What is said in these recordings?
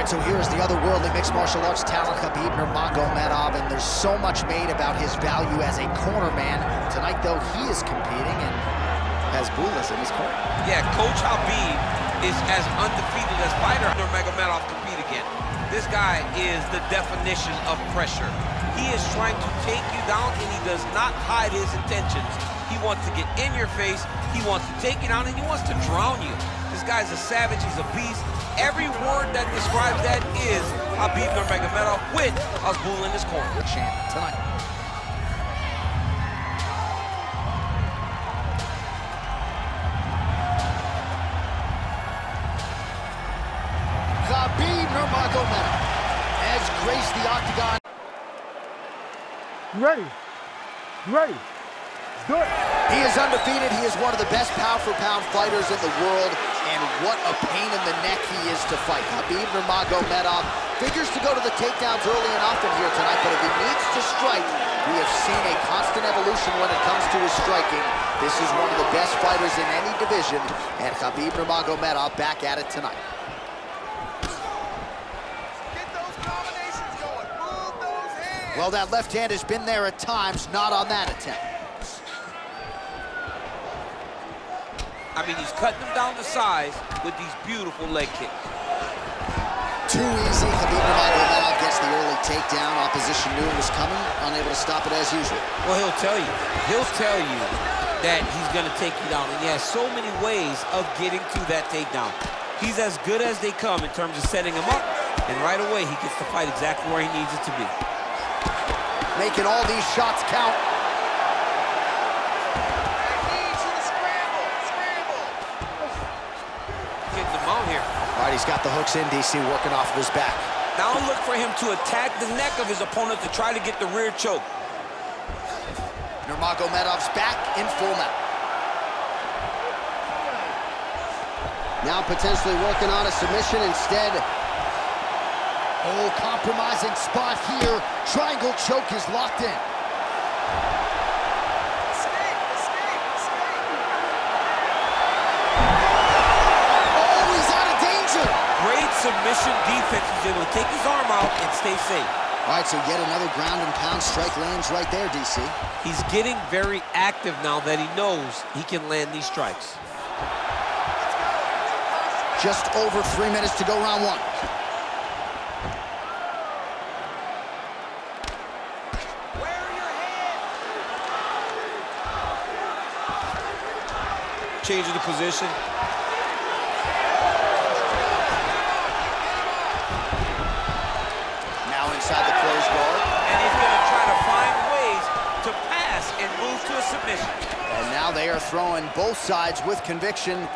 right, so here's the otherworldly mixed martial arts talent, Khabib Nurmagomedov, and there's so much made about his value as a corner man. Tonight, though, he is competing and has Bulas in his corner. Yeah, Coach Habib is as undefeated as fighter Nurmagomedov compete again. This guy is the definition of pressure. He is trying to take you down, and he does not hide his intentions. He wants to get in your face, he wants to take you down, and he wants to drown you. This guy's a savage, he's a beast. Every word that describes that is Khabib Nurmagomedov with Azbul in his corner. Champ tonight. Khabib Nurmagomedov has graced the octagon. You ready? You ready? Let's do it. He is undefeated. He is one of the best pound-for-pound fighters in the world, and what a pain in the neck he is to fight. Khabib Nurmagomedov figures to go to the takedowns early and often here tonight, but if he needs to strike, we have seen a constant evolution when it comes to his striking. This is one of the best fighters in any division, and Khabib Nurmagomedov back at it tonight. Well, that left hand has been there at times, not on that attempt. I mean, he's cutting them down to size with these beautiful leg kicks. Too easy. Khabib Nurmagomedov gets the early takedown. Opposition knew it was coming, unable to stop it as usual. Well, he'll tell you that he's going to take you down, and he has so many ways of getting to that takedown. He's as good as they come in terms of setting him up, and right away he gets to fight exactly where he needs it to be. Making all these shots count. Getting them out here. All right, he's got the hooks in, DC, working off of his back. Now look for him to attack the neck of his opponent to try to get the rear choke. Nurmagomedov's back in full mount. Now potentially working on a submission instead. Oh, compromising spot here. Triangle choke is locked in. Oh, he's out of danger. Great submission defense. He's able to take his arm out and stay safe. All right, so yet another ground and pound strike lands right there, DC. He's getting very active now that he knows he can land these strikes. Just over 3 minutes to go, round one. Changing the position. Now inside the closed guard. And he's going to try to find ways to pass and move to a submission. And now they are throwing both sides with conviction.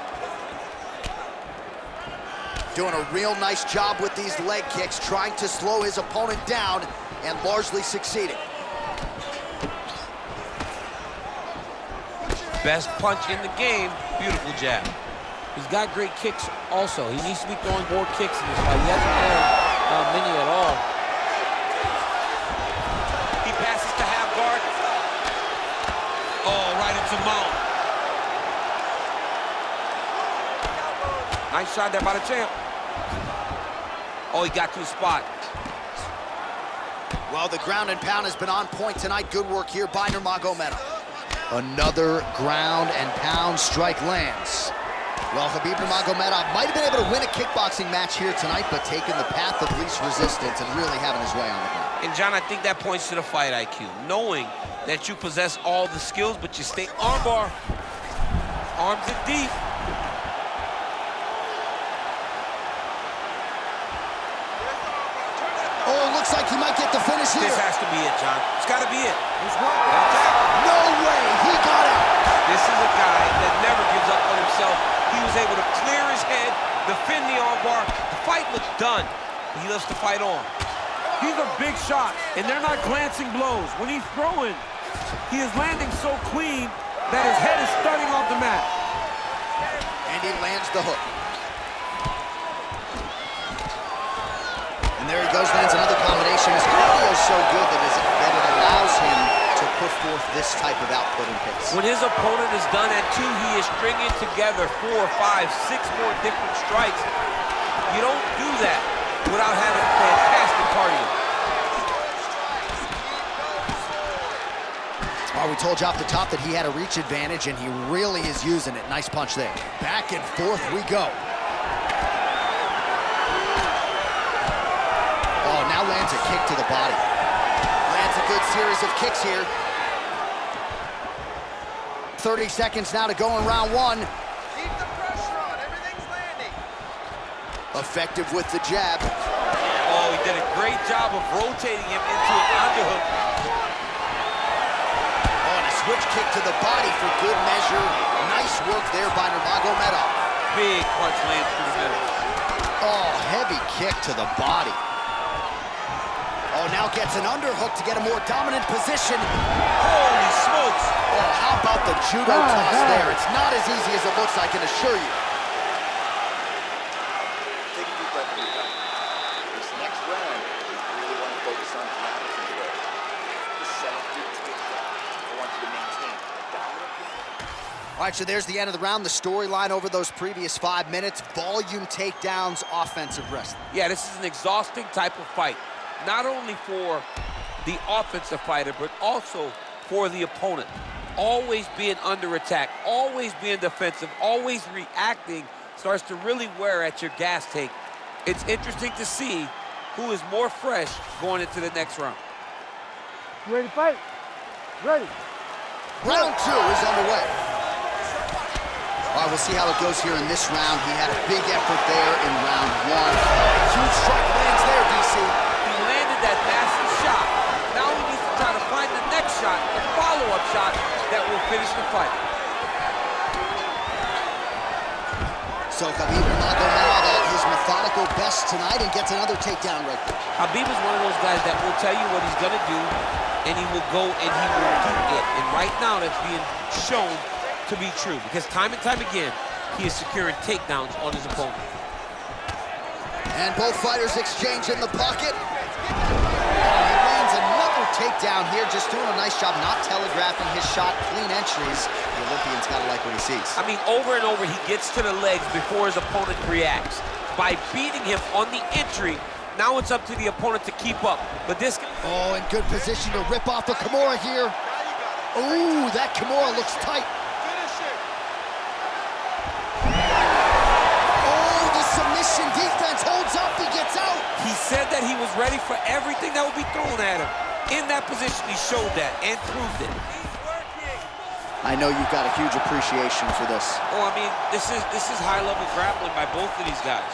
Doing a real nice job with these leg kicks, trying to slow his opponent down and largely succeeding. Best punch in the game, beautiful jab. He's got great kicks also. He needs to be throwing more kicks in this fight. He hasn't had many at all. He passes to half guard. Oh, right into mount. Nice shot there by the champ. Oh, he got to the spot. Well, the ground and pound has been on point tonight. Good work here by Nurmagomedov. Another ground and pound strike lands. Well, Khabib Nurmagomedov might have been able to win a kickboxing match here tonight, but taking the path of least resistance and really having his way on the ground. And John, I think that points to the fight IQ. Knowing that you possess all the skills, but you stay armbar. Arms in deep. Oh, looks like he might get the finish here. This has to be it, John. It's got to be it. No way, he got it. This is a guy that never gives up on himself. He was able to clear his head, defend the armbar. The fight looked done. He loves to fight on. These are big shots, and they're not glancing blows. When he's throwing, he is landing so clean that his head is starting off the mat. And he lands the hook. And there he goes, lands another combination. His cardio is so good that it allows him to put forth this type of output and pace. When his opponent is done at 2, he is stringing together 4, 5, 6 more different strikes. You don't do that without having fantastic cardio. Well, we told you off the top that he had a reach advantage, and he really is using it. Nice punch there. Back and forth we go. Oh, now lands a kick to the body. Lands a good series of kicks here. 30 seconds now to go in round one. Keep the pressure on, everything's landing. Effective with the jab. Oh, he did a great job of rotating him into an underhook. Oh, and a switch kick to the body for good measure. Nice work there by Nurmagomedov. Big punch lands through the middle. Oh, heavy kick to the body. Oh, now gets an underhook to get a more dominant position. Holy smokes! Oh, how about the judo toss there? It's not as easy as it looks, I can assure you. Take a deep breath in your tongue. This next round, we really want to focus on collateral control. The self-good takedown. I want you to maintain dominant position. All right, so there's the end of the round. The storyline over those previous 5 minutes. Volume takedowns, offensive wrestling. Yeah, this is an exhausting type of fight. Not only for the offensive fighter, but also for the opponent. Always being under attack, always being defensive, always reacting starts to really wear at your gas tank. It's interesting to see who is more fresh going into the next round. Ready to fight? Ready. Round two is underway. All right, we'll see how it goes here in this round. He had a big effort there in round one. Huge strike lands there, DC. That massive shot. Now he needs to try to find the next shot, the follow-up shot that will finish the fight. So Khabib Nurmagomedov at his methodical best tonight and gets another takedown right there. Khabib is one of those guys that will tell you what he's gonna do, and he will go and he will do it. And right now that's being shown to be true, because time and time again, he is securing takedowns on his opponent. And both fighters exchange in the pocket. Oh, he lands another takedown here, just doing a nice job not telegraphing his shot, clean entries. The Olympian's gotta like what he sees. I mean, over and over, he gets to the legs before his opponent reacts. By beating him on the entry, now it's up to the opponent to keep up. But this... Oh, in good position to rip off a Kimura here. Ooh, that Kimura looks tight. Submission defense holds up, he gets out. He said that he was ready for everything that would be thrown at him. In that position, he showed that and proved it. I know you've got a huge appreciation for this. Oh, I mean, this is high-level grappling by both of these guys.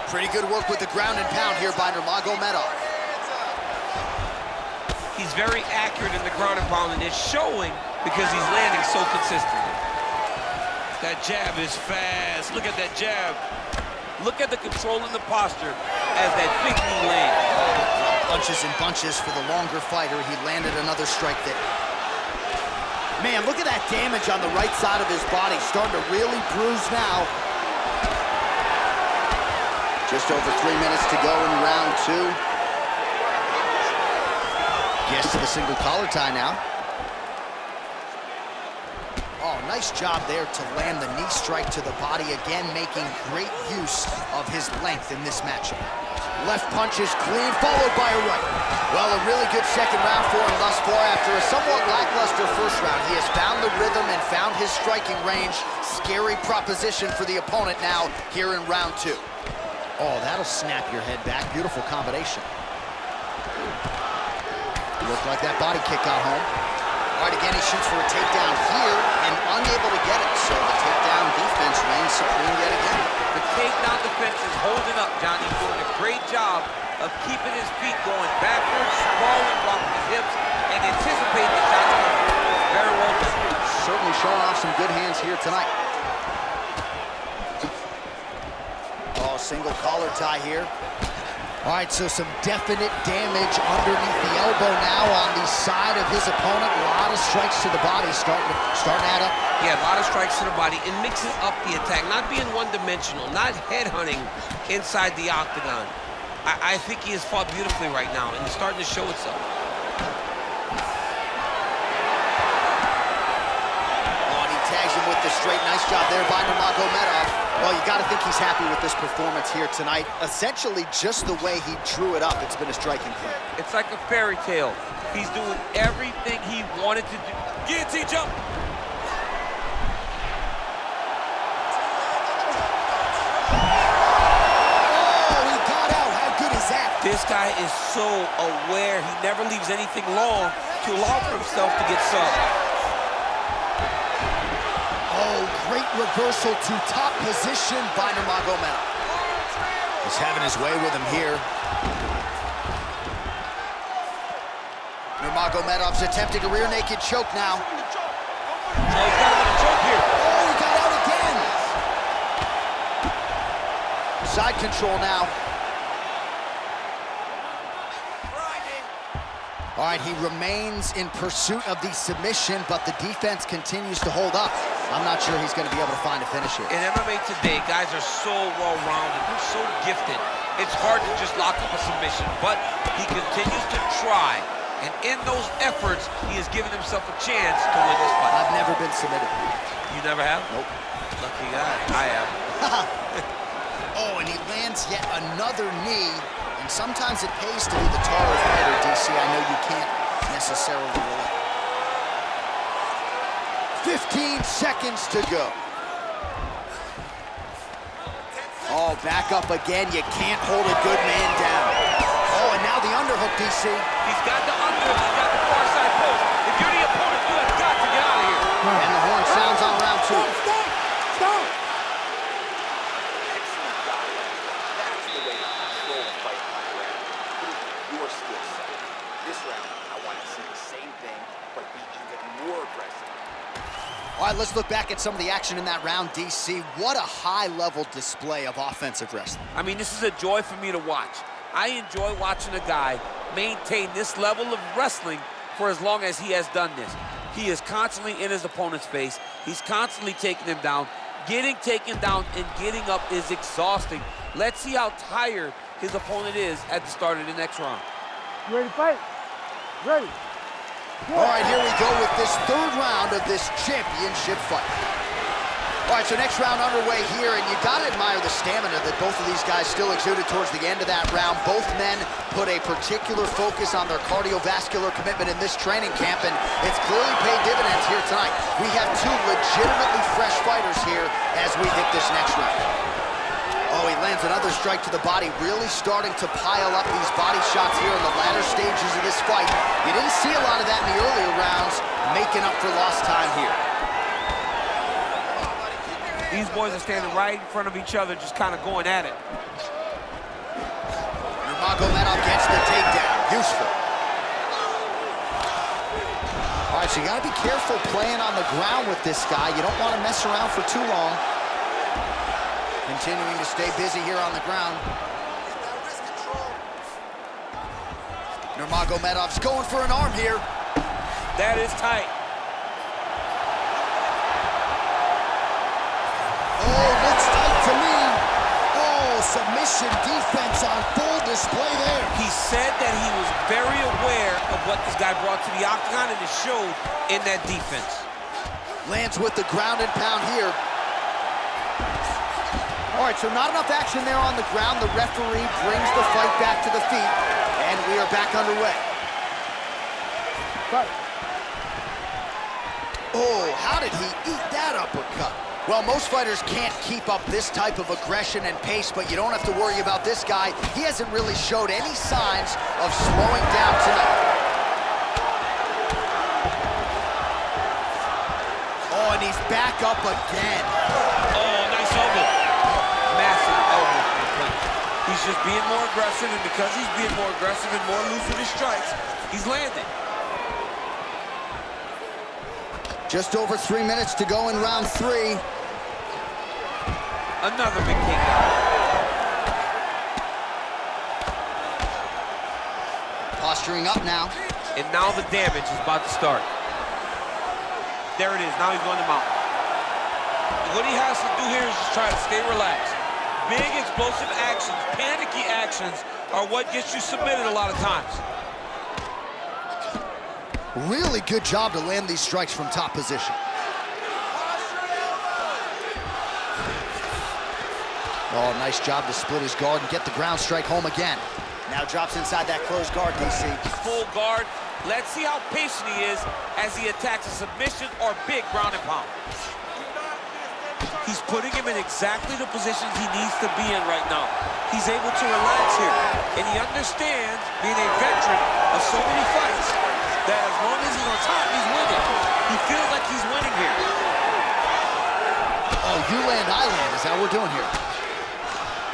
Pretty good work with the ground and pound here by Nurmagomedov. He's very accurate in the ground and pound, and it's showing because he's landing so consistently. That jab is fast. Look at that jab. Look at the control in the posture as that big knee lands. Bunches and bunches for the longer fighter. He landed another strike there. Man, look at that damage on the right side of his body. Starting to really bruise now. Just over 3 minutes to go in round two. Gets to the single collar tie now. Oh, nice job there to land the knee strike to the body, again making great use of his length in this matchup. Left punch is clean, followed by a right. Well, a really good second round for him thus far. After a somewhat lackluster first round, he has found the rhythm and found his striking range. Scary proposition for the opponent now here in round two. Oh, that'll snap your head back. Beautiful combination. Looked like that body kick got home. All right, again, he shoots for a takedown here and unable to get it. So the takedown defense reigns supreme yet again. The takedown defense is holding up, Johnny, doing a great job of keeping his feet going backwards, sprawling, blocking his hips, and anticipating the shots coming. Very well done. Certainly showing off some good hands here tonight. Oh, single collar tie here. All right, so some definite damage underneath the elbow now on the side of his opponent. A lot of strikes to the body starting to add up. Yeah, a lot of strikes to the body and mixing up the attack, not being one-dimensional, not headhunting inside the octagon. I think he has fought beautifully right now, and it's starting to show itself. Oh, and he tags him with the straight. Nice job there by Nurmagomedov. Well, you got to think he's happy with this performance here tonight. Essentially, just the way he drew it up, it's been a striking play. It's like a fairy tale. He's doing everything he wanted to do. Guillotine jump. This guy is so aware. He never leaves anything long to allow for himself to get subbed. Oh, great reversal to top position by Nurmagomedov. He's having his way with him here. Nurmagomedov's attempting a rear naked choke now. Oh, he's got another choke here. Oh, he got out again. Side control now. All right, he remains in pursuit of the submission, but the defense continues to hold up. I'm not sure he's going to be able to find a finish here. In MMA today, guys are so well-rounded. They're so gifted. It's hard to just lock up a submission, but he continues to try. And in those efforts, he has given himself a chance to win this fight. I've never been submitted. You never have? Nope. Lucky guy. I have. Oh, and he lands yet another knee. And sometimes it pays to be the taller fighter, DC. I know you can't necessarily relate. 15 seconds to go. Oh, back up again. You can't hold a good man down. Oh, and now the underhook, DC. He's got the underhook. He's got the far side post. If you're the opponent, you have got to get out of here. And the horn sounds on round 2. Stop! All right, let's look back at some of the action in that round, DC. What a high-level display of offensive wrestling. I mean, this is a joy for me to watch. I enjoy watching a guy maintain this level of wrestling for as long as he has done this. He is constantly in his opponent's face. He's constantly taking him down. Getting taken down and getting up is exhausting. Let's see how tired his opponent is at the start of the next round. You ready to fight? Ready. All right, here we go with this third round of this championship fight. All right, so next round underway here, and you gotta admire the stamina that both of these guys still exuded towards the end of that round. Both men put a particular focus on their cardiovascular commitment in this training camp, and it's clearly paid dividends here tonight. We have two legitimately fresh fighters here as we hit this next round. Oh, he lands another strike to the body, really starting to pile up these body shots here in the latter stages of this fight. You didn't see a lot of that in the earlier rounds, making up for lost time here. These boys are standing right in front of each other, just kind of going at it. Nurmagomedov gets the takedown. Useful. All right, so you got to be careful playing on the ground with this guy. You don't want to mess around for too long. Continuing to stay busy here on the ground. Nurmagomedov's going for an arm here. That is tight. Oh, looks tight to me. Oh, submission defense on full display there. He said that he was very aware of what this guy brought to the octagon, and it showed in that defense. Lands with the ground and pound here. All right, so not enough action there on the ground. The referee brings the fight back to the feet, and we are back underway. Fight. Oh, how did he eat that uppercut? Well, most fighters can't keep up this type of aggression and pace, but you don't have to worry about this guy. He hasn't really showed any signs of slowing down tonight. Oh, and he's back up again. Oh, nice elbow. Massive elbow. He's just being more aggressive, and because he's being more aggressive and more loose with his strikes, he's landing. Just over 3 minutes to go in round 3. Another big takedown. Posturing up now. And now the damage is about to start. There it is. Now he's going to mount. What he has to do here is just try to stay relaxed. Big explosive actions, panicky actions are what gets you submitted a lot of times. Really good job to land these strikes from top position. Oh, nice job to split his guard and get the ground strike home again. Now drops inside that closed guard, DC. Full guard. Let's see how patient he is as he attacks a submission or big ground and pound. He's putting him in exactly the positions he needs to be in right now. He's able to relax here, and he understands, being a veteran of so many fights, that as long as he's on top, he's winning. He feels like he's winning here. Oh, you land, I land. Is that what we're doing here?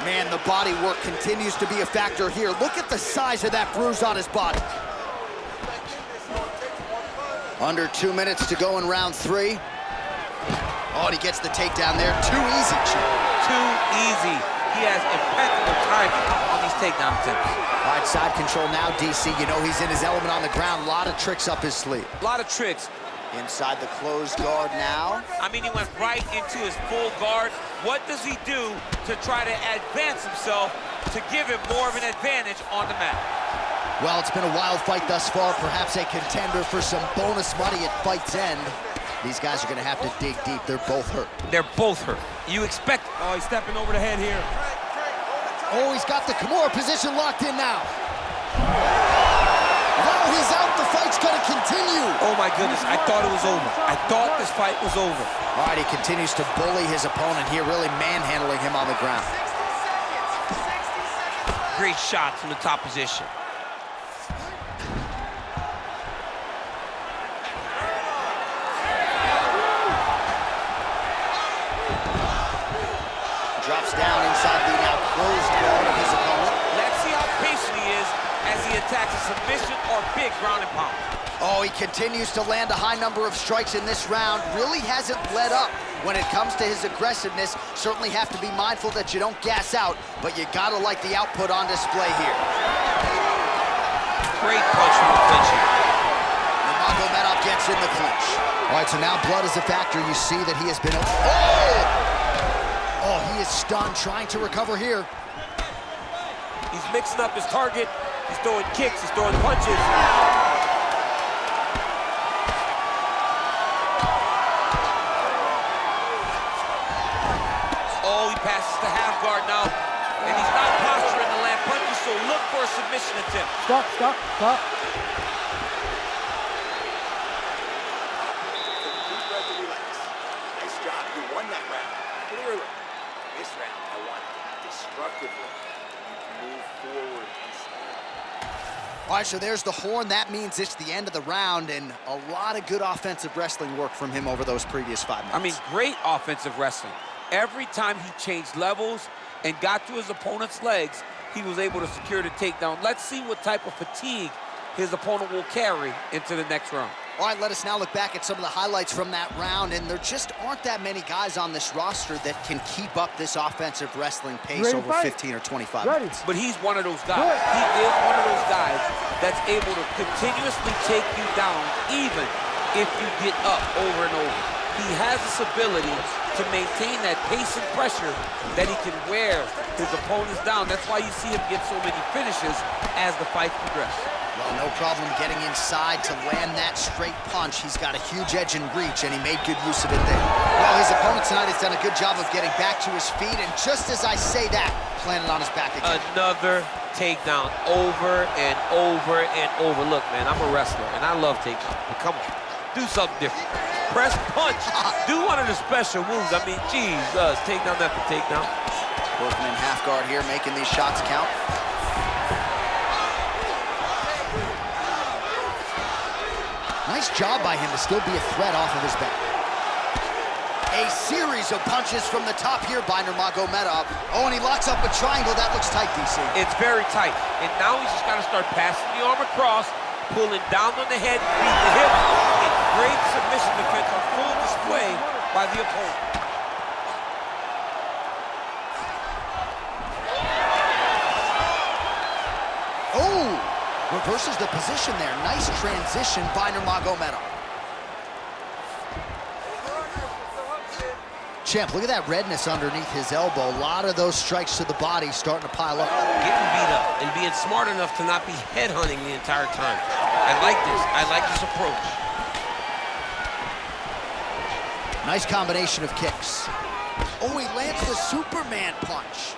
Man, the body work continues to be a factor here. Look at the size of that bruise on his body. Under 2 minutes to go in round 3. Oh, and he gets the takedown there. Too easy, Chip. Too easy. He has impeccable timing on these takedown attempts. All right, side control now, DC. You know he's in his element on the ground. A lot of tricks up his sleeve. A lot of tricks. Inside the closed guard now. I mean, he went right into his full guard. What does he do to try to advance himself to give him more of an advantage on the mat? Well, it's been a wild fight thus far. Perhaps a contender for some bonus money at fight's end. These guys are going to have to dig deep. They're both hurt. They're both hurt. You expect... Oh, he's stepping over the head here. Oh, he's got the Kimura position locked in now. Now he's out. The fight's going to continue. Oh, my goodness. I thought it was over. I thought this fight was over. All right, he continues to bully his opponent here, really manhandling him on the ground. Great shot from the top position. Drops down inside the now closed guard of his opponent. Let's see how patient he is as he attacks a submission or big ground and pound. Oh, he continues to land a high number of strikes in this round. Really hasn't let up when it comes to his aggressiveness. Certainly have to be mindful that you don't gas out, but you gotta like the output on display here. Great punch from the clinch here. Nurmagomedov gets in the clinch. All right, so now blood is a factor. You see that he has been... Oh, he is stunned, trying to recover here. He's mixing up his target. He's throwing kicks, he's throwing punches. Oh, he passes to half guard now. And he's not posturing to land punches, so look for a submission attempt. Stop, stop, stop. Deep breath and relax. Nice job. You won that round. Clearly. This round, I want destructively. You can move forward and stand. All right, so there's the horn. That means it's the end of the round, and a lot of good offensive wrestling work from him over those previous 5 minutes. I mean, great offensive wrestling. Every time he changed levels and got to his opponent's legs, he was able to secure the takedown. Let's see what type of fatigue his opponent will carry into the next round. All right, let us now look back at some of the highlights from that round, and there just aren't that many guys on this roster that can keep up this offensive wrestling pace over 15 or 25 minutes. But he's one of those guys. He is one of those guys that's able to continuously take you down even if you get up over and over. He has this ability to maintain that pace and pressure that he can wear his opponents down. That's why you see him get so many finishes as the fight progresses. Well, no problem getting inside to land that straight punch. He's got a huge edge and reach, and he made good use of it there. Well, his opponent tonight has done a good job of getting back to his feet, and just as I say that, planted on his back again. Another takedown over and over and over. Look, man, I'm a wrestler, and I love takedowns. But come on, do something different. Press punch. Do one of the special moves. I mean, Jesus, takedown after takedown. Working in half guard here, making these shots count. Nice job by him to still be a threat off of his back. A series of punches from the top here by Nurmagomedov. Oh, and he locks up a triangle. That looks tight, DC. It's very tight. And now he's just got to start passing the arm across, pulling down on the head, beat the hip. And great submission defense on full display by the opponent. Oh! Reverses the position there. Nice transition by Nurmagomedov. Champ, look at that redness underneath his elbow. A lot of those strikes to the body starting to pile up. Getting beat up and being smart enough to not be headhunting the entire time. I like this. I like this approach. Nice combination of kicks. Oh, he lands lands the Superman punch.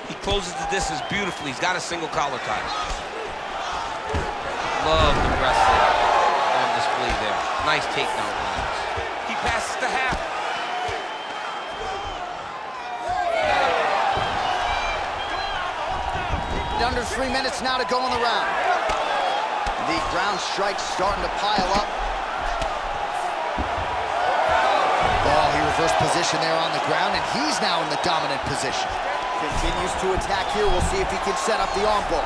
He closes the distance beautifully. He's got a single collar tie. Love the wrestling on display there. Nice takedown lines. He passes to half. Under 3 minutes now to go in the round. The ground strikes starting to pile up. Oh, he reversed position there on the ground, and he's now in the dominant position. Continues to attack here. We'll see if he can set up the armbar.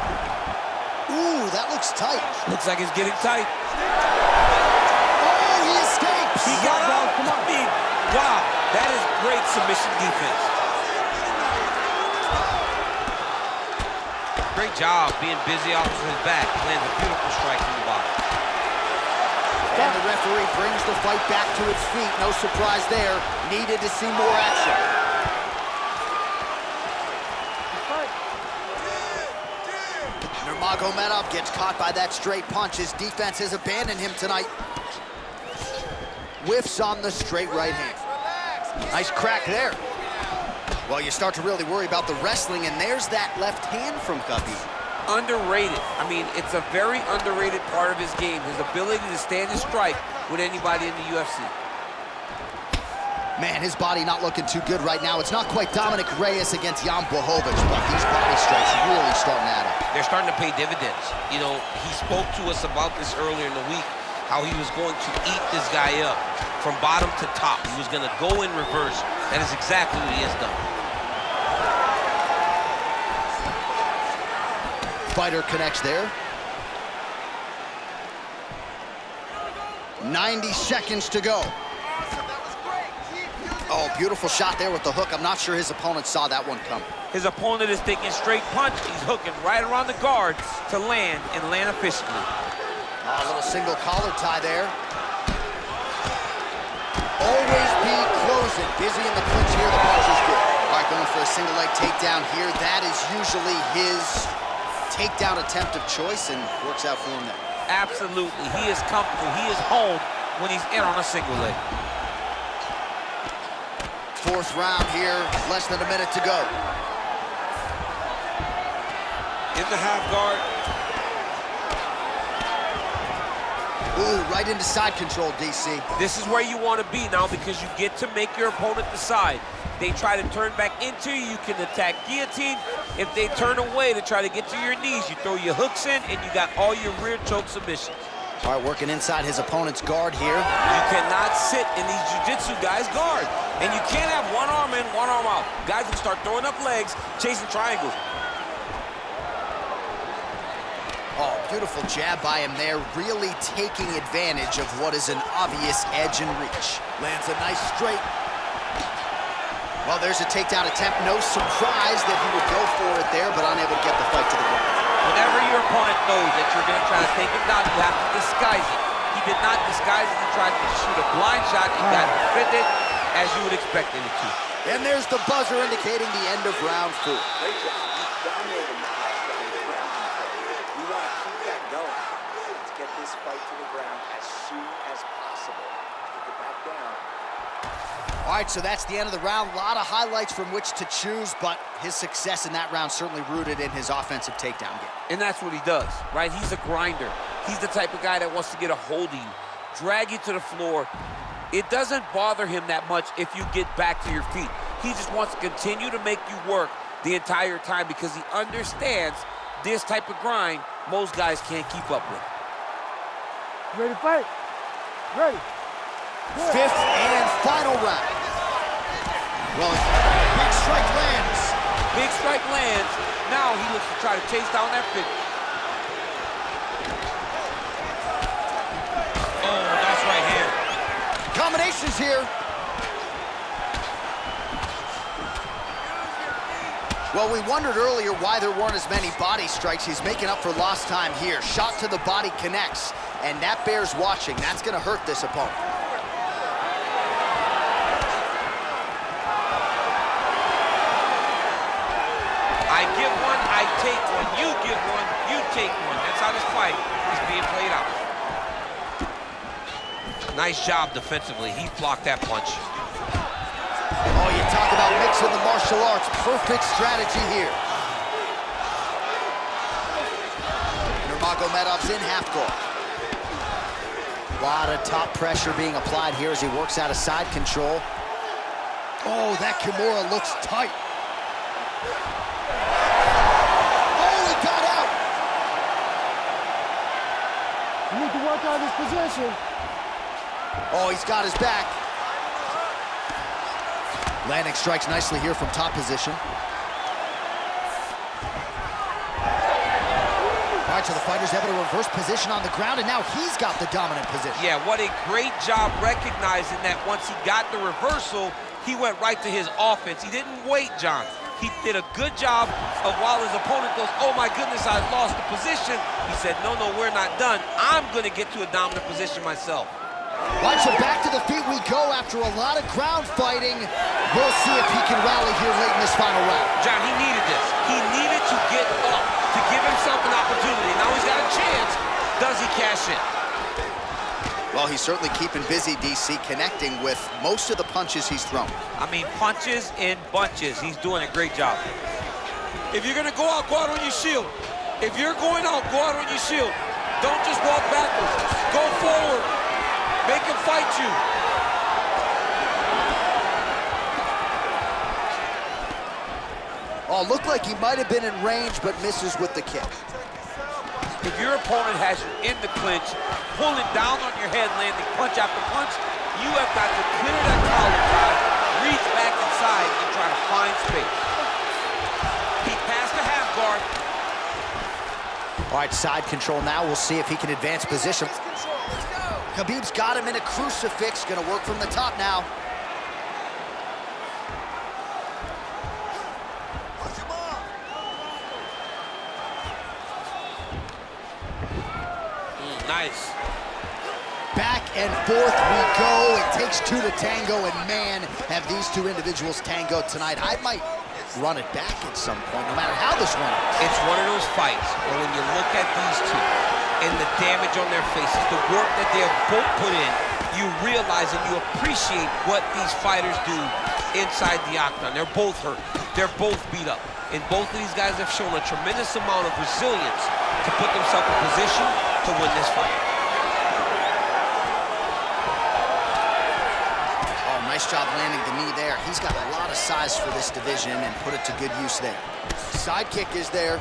Ooh, that looks tight. Looks like it's getting tight. Oh, he escapes. He got out. I mean, wow, that is great submission defense. Great job being busy off of his back. Lands a beautiful strike from the bottom. And the referee brings the fight back to its feet. No surprise there. Needed to see more action. Nurmagomedov gets caught by that straight punch. His defense has abandoned him tonight. Whiffs on the straight right hand. Nice crack there. Well, you start to really worry about the wrestling, and there's that left hand from Khabib. Underrated. I mean, it's a very underrated part of his game, his ability to stand and strike with anybody in the UFC. Man, his body not looking too good right now. It's not quite Dominic Reyes against Jan Blachowicz, but these body strikes really starting to add up. They're starting to pay dividends. You know, he spoke to us about this earlier in the week, how he was going to eat this guy up from bottom to top. He was going to go in reverse. That is exactly what he has done. Fighter connects there. 90 seconds to go. Oh, beautiful shot there with the hook. I'm not sure his opponent saw that one come. His opponent is taking straight punch. He's hooking right around the guard to land and land efficiently. Oh, a little single collar tie there. Always be closing. Busy in the clinch here. The punch is good. All right, going for a single leg takedown here. That is usually his takedown attempt of choice, and works out for him there. Absolutely. He is comfortable. He is home when he's in on a single leg. Fourth round here, less than a minute to go. In the half guard. Ooh, right into side control, DC. This is where you want to be now because you get to make your opponent decide. They try to turn back into you, you can attack guillotine. If they turn away to try to get to your knees, you throw your hooks in and you got all your rear choke submissions. All right, working inside his opponent's guard here. You cannot sit in these jiu-jitsu guys' guard. And you can't have one arm in, one arm out. Guys will start throwing up legs, chasing triangles. Oh, beautiful jab by him there, really taking advantage of what is an obvious edge and reach. Lands a nice straight. Well, there's a takedown attempt. No surprise that he would go for it there, but unable to get the fight to the ground. Whenever your opponent knows that you're going to try to take him down, you have to disguise it. He did not disguise it. He tried to shoot a blind shot and got defended as you would expect him to. And there's the buzzer indicating the end of round 4. Great job. He's dominating the last round of ground control. We want to keep that going. Let's get this fight to the ground as soon as possible. Get it back down. All right, so that's the end of the round. A lot of highlights from which to choose, but his success in that round certainly rooted in his offensive takedown game. And that's what he does, right? He's a grinder. He's the type of guy that wants to get a hold of you, drag you to the floor. It doesn't bother him that much if you get back to your feet. He just wants to continue to make you work the entire time because he understands this type of grind most guys can't keep up with. Ready to fight? Ready. Good. Fifth and final round. Well, big strike lands. Big strike lands. Now he looks to try to chase down that finish. Oh, that's right hand. Combinations here. Well, we wondered earlier why there weren't as many body strikes. He's making up for lost time here. Shot to the body connects, and that bears watching. That's going to hurt this opponent. I give one, I take one. You give one, you take one. That's how this fight is being played out. Nice job defensively. He blocked that punch. about mixing the martial arts. Perfect strategy here. Nurmagomedov's in half guard. A lot of top pressure being applied here as he works out of side control. Oh, that Kimura looks tight. Oh, he got out. You need to work on this position. Oh, he's got his back. Landing strikes nicely here from top position. All right, so the fighter's able to reverse position on the ground, and now he's got the dominant position. Yeah, what a great job recognizing that once he got the reversal, he went right to his offense. He didn't wait, John. He did a good job of while his opponent goes, oh my goodness, I lost the position. He said, no, we're not done. I'm gonna get to a dominant position myself. All right, so back to the feet we go after a lot of ground fighting. We'll see if he can rally here late in this final round. John, he needed this. He needed to get up to give himself an opportunity. Now he's got a chance. Does he cash in? Well, he's certainly keeping busy, DC, connecting with most of the punches he's thrown. I mean, punches in bunches. He's doing a great job. If you're gonna go out on your shield. If you're going out, go out on your shield. Don't just walk backwards. Go forward. Make him fight you. Oh, looked like he might have been in range, but misses with the kick. If your opponent has you in the clinch, pulling down on your head, landing punch after punch, you have got to clear that collar tie, reach back inside, and try to find space. He passed the half guard. All right, side control now. We'll see if he can advance position. Khabib's got him in a crucifix. Gonna work from the top now. Nice. Back and forth we go. It takes two to tango, and man, have these two individuals tangoed tonight. I might run it back at some point, no matter how this one is. It's one of those fights where when you look at these two and the damage on their faces, the work that they have both put in, you realize and you appreciate what these fighters do inside the octagon. They're both hurt. They're both beat up. And both of these guys have shown a tremendous amount of resilience to put themselves in position to win this fight. Oh, nice job landing the knee there. He's got a lot of size for this division and put it to good use there. Side kick is there.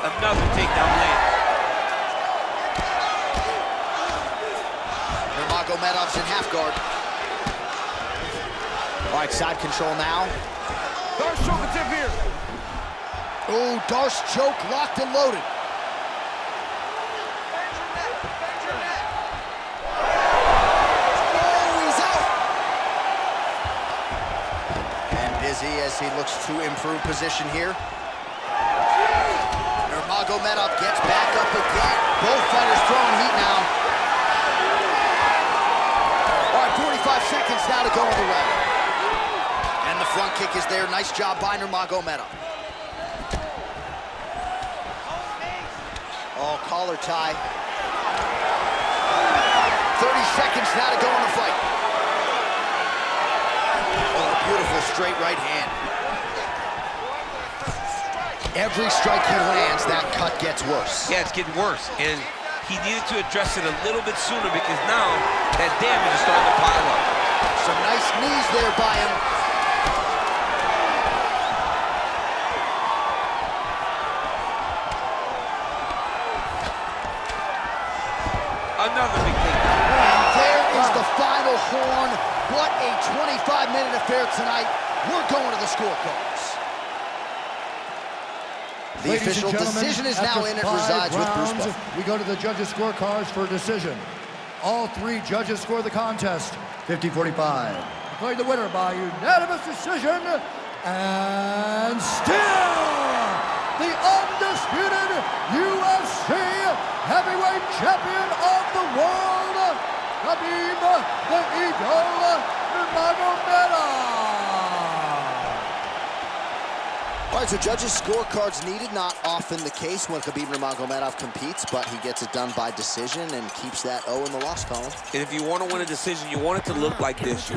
Another takedown land. Nurmagomedov's in half guard. All right, side control now. Darce choke tip here. Oh, Darce choke locked and loaded. Oh, he's out. And busy as he looks to improve position here. Nurmagomedov gets back up again. Both fighters throwing heat now. All right, 45 seconds now to go in the round. And the front kick is there. Nice job by Nurmagomedov. Oh, collar tie. 30 seconds now to go in the fight. Oh, a beautiful straight right hand. Every strike he lands, that cut gets worse. Yeah, it's getting worse. And he needed to address it a little bit sooner because now that damage is starting to pile up. Some nice knees there by him. Another big takedown. And there is the final horn. What a 25-minute affair tonight. We're going to the scorecards. The official decision is now in. It resides with Bruce Buffer. We go to the judges' scorecards for a decision. All three judges score the contest 50-45. Declared the winner by unanimous decision, and still the undisputed UFC heavyweight champion of the world, Khabib the Eagle Nurmagomedov. All right, so judges' scorecards needed. Not often the case when Khabib Nurmagomedov competes, but he gets it done by decision and keeps that O in the loss column. And if you want to win a decision, you want it to look like this.